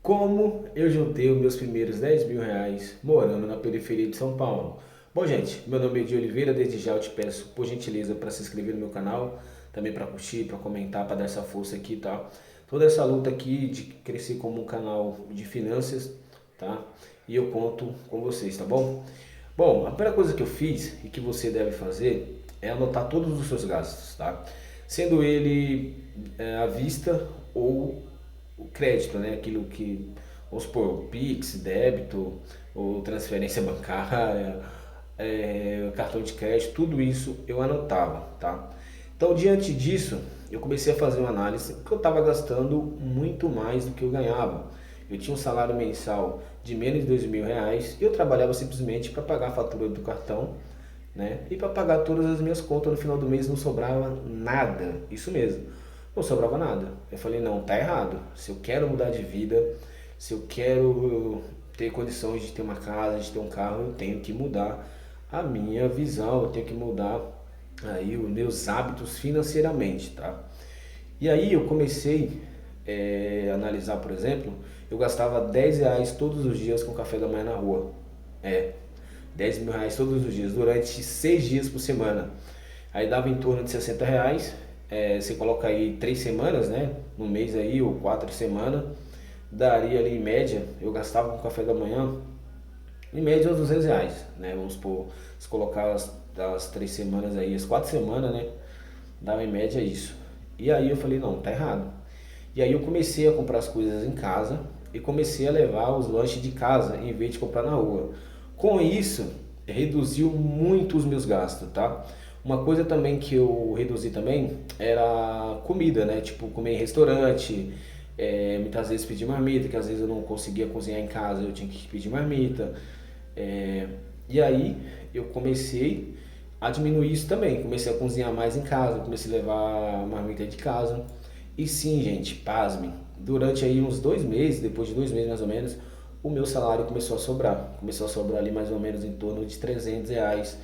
Como eu juntei os meus primeiros R$ 10.000 morando na periferia de São Paulo? Bom, gente, meu nome é de Oliveira. Desde já eu te peço, por gentileza, para se inscrever no meu canal, também para curtir, para comentar, para dar essa força aqui, tá? Toda essa luta aqui de crescer como um canal de finanças, tá? E eu conto com vocês, tá bom? Bom, a primeira coisa que eu fiz e que você deve fazer é anotar todos os seus gastos, tá? Sendo ele à vista ou o crédito, né? Aquilo que, vamos supor, Pix, débito ou transferência bancária, cartão de crédito, tudo isso eu anotava, tá? Então, diante disso, eu comecei a fazer uma análise porque eu estava gastando muito mais do que eu ganhava. Eu tinha um salário mensal de menos de R$ 2.000 e eu trabalhava simplesmente para pagar a fatura do cartão, né? E para pagar todas as minhas contas no final do mês não sobrava nada. Isso mesmo, não sobrava nada. Eu falei, não, tá errado. Se eu quero mudar de vida, se eu quero ter condições de ter uma casa, de ter um carro, eu tenho que mudar a minha visão, eu tenho que mudar aí os meus hábitos financeiramente, tá? E aí eu comecei a analisar, por exemplo, eu gastava R$ 10 todos os dias com café da manhã na rua. É, R$ 10.000 todos os dias, durante 6 dias por semana. Aí dava em torno de R$ 60. Você coloca aí 3 semanas, né? No mês aí, ou 4 semanas. Daria ali em média, eu gastava com café da manhã, em média uns R$ 200, né? Vamos supor, se colocar as 3 semanas aí, as 4 semanas, né? Dava em média isso. E aí eu falei, não, tá errado. E aí eu comecei a comprar as coisas em casa e comecei a levar os lanches de casa em vez de comprar na rua. Com isso, reduziu muito os meus gastos, tá? Uma coisa também que eu reduzi também era comida, né? Tipo, comer em restaurante, muitas vezes pedir marmita, que às vezes eu não conseguia cozinhar em casa, eu tinha que pedir marmita. É, e aí eu comecei a diminuir isso também. Comecei a cozinhar mais em casa, comecei a levar marmita de casa. E sim, gente, pasmem, durante aí uns 2 meses, depois de 2 meses mais ou menos, o meu salário começou a sobrar. Começou a sobrar ali mais ou menos em torno de R$ 300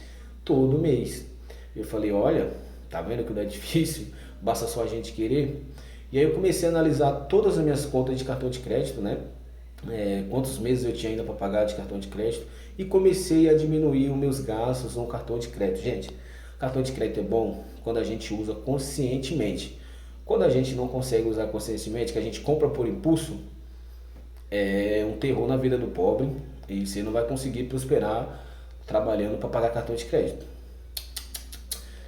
todo mês. Eu falei, olha, tá vendo que não é difícil? Basta só a gente querer. E aí eu comecei a analisar todas as minhas contas de cartão de crédito, né? Quantos meses eu tinha ainda para pagar de cartão de crédito e comecei a diminuir os meus gastos no cartão de crédito. Gente, cartão de crédito é bom quando a gente usa conscientemente. Quando a gente não consegue usar conscientemente, que a gente compra por impulso, é um terror na vida do pobre e você não vai conseguir prosperar trabalhando para pagar cartão de crédito.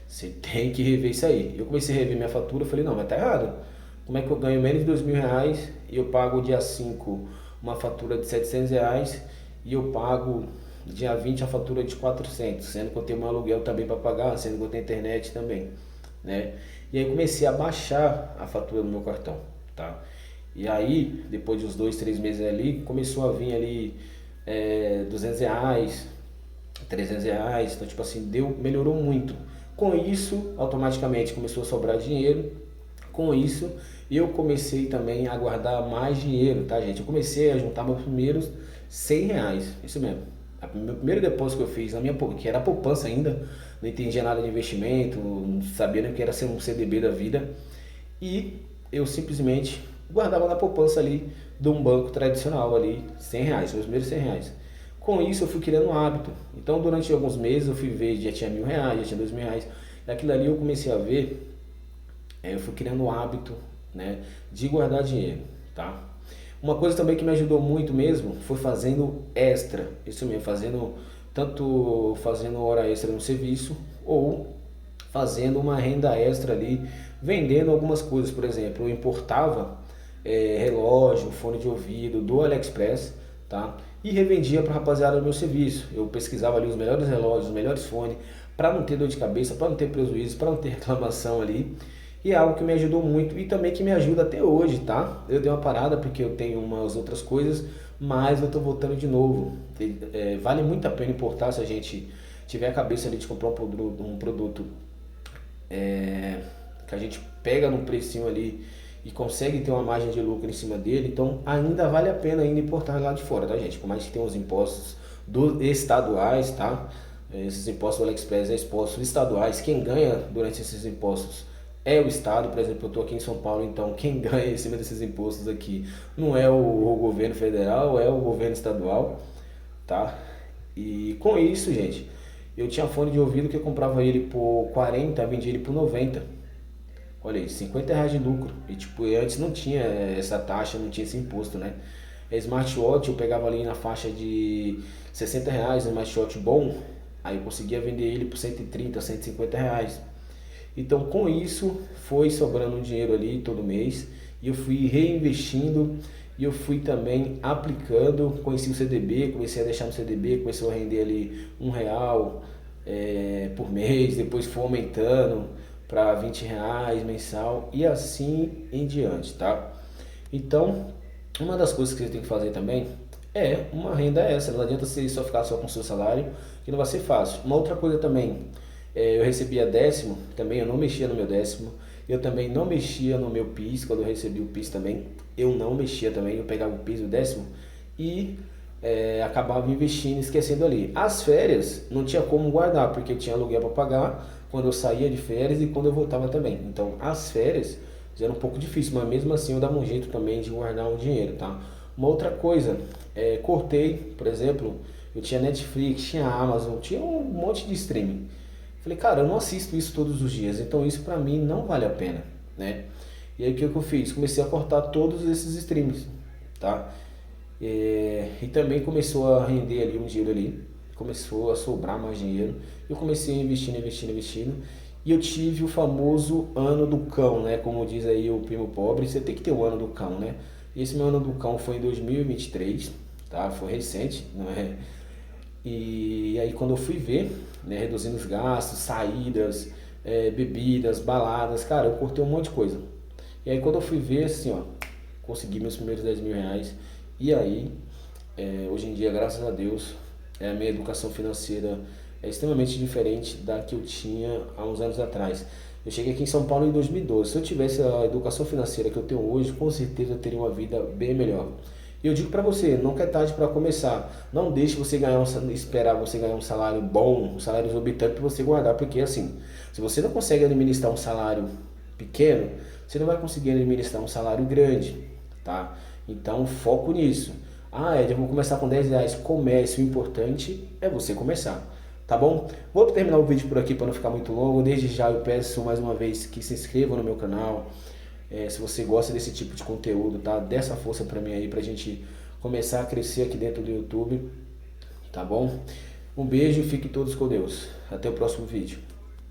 Você tem que rever isso aí. Eu comecei a rever minha fatura, falei, não, mas tá errado. Como é que eu ganho menos de R$ 2.000 e eu pago dia 5 uma fatura de R$ 700 e eu pago dia 20 a fatura de 400, sendo que eu tenho um aluguel também para pagar, sendo que eu tenho internet também, né? E aí comecei a baixar a fatura do meu cartão, tá? E aí, depois de uns 2, 3 meses ali, começou a vir ali R$ 200, R$ 300, então tipo assim, melhorou muito. Com isso, automaticamente começou a sobrar dinheiro. Com isso, eu comecei também a guardar mais dinheiro, tá, gente? Eu comecei a juntar meus primeiros R$ 100, isso mesmo. Meu primeiro depósito que eu fiz, que era poupança ainda, não entendia nada de investimento, não sabia nem o que era ser um CDB da vida. E eu simplesmente guardava na poupança ali de um banco tradicional ali, R$ 100, meus primeiros R$ 100. Com isso eu fui criando um hábito. Então durante alguns meses eu fui ver, já tinha R$ 1.000, já tinha R$ 2.000. E aquilo ali eu comecei a ver, eu fui criando um hábito, né, de guardar dinheiro, tá? Uma coisa também que me ajudou muito mesmo foi fazendo extra, isso mesmo, fazendo hora extra no serviço ou fazendo uma renda extra ali, vendendo algumas coisas. Por exemplo, eu importava relógio, fone de ouvido do AliExpress, tá? E revendia para rapaziada do meu serviço. Eu pesquisava ali os melhores relógios, os melhores fones, para não ter dor de cabeça, para não ter prejuízo, para não ter reclamação ali. E é algo que me ajudou muito e também que me ajuda até hoje, tá? Eu dei uma parada porque eu tenho umas outras coisas, mas eu tô voltando de novo. Vale muito a pena importar se a gente tiver a cabeça ali de comprar um produto que a gente pega num precinho ali e consegue ter uma margem de lucro em cima dele, então ainda vale a pena ainda importar lá de fora, tá, gente? Por mais que tenha os impostos estaduais, tá? Esses impostos do AliExpress são impostos estaduais. Quem ganha durante esses impostos é o Estado. Por exemplo, eu estou aqui em São Paulo, então quem ganha em cima desses impostos aqui não é o governo federal, é o governo estadual, tá? E com isso, gente, eu tinha fone de ouvido que eu comprava ele por 40, vendia ele por 90. Olha aí, R$ 50 de lucro. E tipo, antes não tinha essa taxa, não tinha esse imposto, né? Smartwatch eu pegava ali na faixa de R$ 60, um smartwatch bom, aí eu conseguia vender ele por 130, R$ 150. Então com isso foi sobrando um dinheiro ali todo mês e eu fui reinvestindo e eu fui também aplicando, conheci o CDB, comecei a deixar no CDB, começou a render ali R$ 1 por mês, depois foi aumentando para R$ 20 mensal e assim em diante, tá? Então, uma das coisas que você tem que fazer também é uma renda extra. Não adianta você só ficar só com o seu salário, que não vai ser fácil. Uma outra coisa também, eu recebia décimo, também eu não mexia no meu décimo. Eu também não mexia no meu PIS, quando eu recebi o PIS também, eu não mexia também, eu pegava o PIS, o décimo, e acabava investindo e esquecendo ali. As férias não tinha como guardar, porque eu tinha aluguel para pagar quando eu saía de férias e quando eu voltava também. Então as férias era um pouco difícil, mas mesmo assim eu dava um jeito também de guardar um dinheiro, tá? Uma outra coisa, cortei, por exemplo, eu tinha Netflix, tinha Amazon, tinha um monte de streaming. Falei, cara, eu não assisto isso todos os dias, então isso pra mim não vale a pena, né? E aí o que eu fiz? Comecei a cortar todos esses streams, tá? E também começou a render ali um dinheiro ali, começou a sobrar mais dinheiro. Eu comecei investindo, investindo, investindo. E eu tive o famoso ano do cão, né? Como diz aí o primo pobre, você tem que ter o ano do cão, né? E esse meu ano do cão foi em 2023, tá? Foi recente, não é? E aí quando eu fui ver, né, reduzindo os gastos, saídas, bebidas, baladas, cara, eu cortei um monte de coisa. E aí quando eu fui ver, assim, ó, consegui meus primeiros R$ 10.000. E aí, hoje em dia, graças a Deus, a minha educação financeira é extremamente diferente da que eu tinha há uns anos atrás. Eu cheguei aqui em São Paulo em 2012. Se eu tivesse a educação financeira que eu tenho hoje, com certeza eu teria uma vida bem melhor. E eu digo para você, nunca é tarde para começar. Não deixe você esperar você ganhar um salário bom, um salário exorbitante para você guardar, porque assim, se você não consegue administrar um salário pequeno, você não vai conseguir administrar um salário grande, tá? Então foco nisso. Eu vou começar com R$ 10. Comece, o importante é você começar. Tá bom? Vou terminar o vídeo por aqui para não ficar muito longo. Desde já eu peço mais uma vez que se inscrevam no meu canal. Se você gosta desse tipo de conteúdo, tá? Dê essa força para mim aí, pra gente começar a crescer aqui dentro do YouTube. Tá bom? Um beijo e fiquem todos com Deus. Até o próximo vídeo.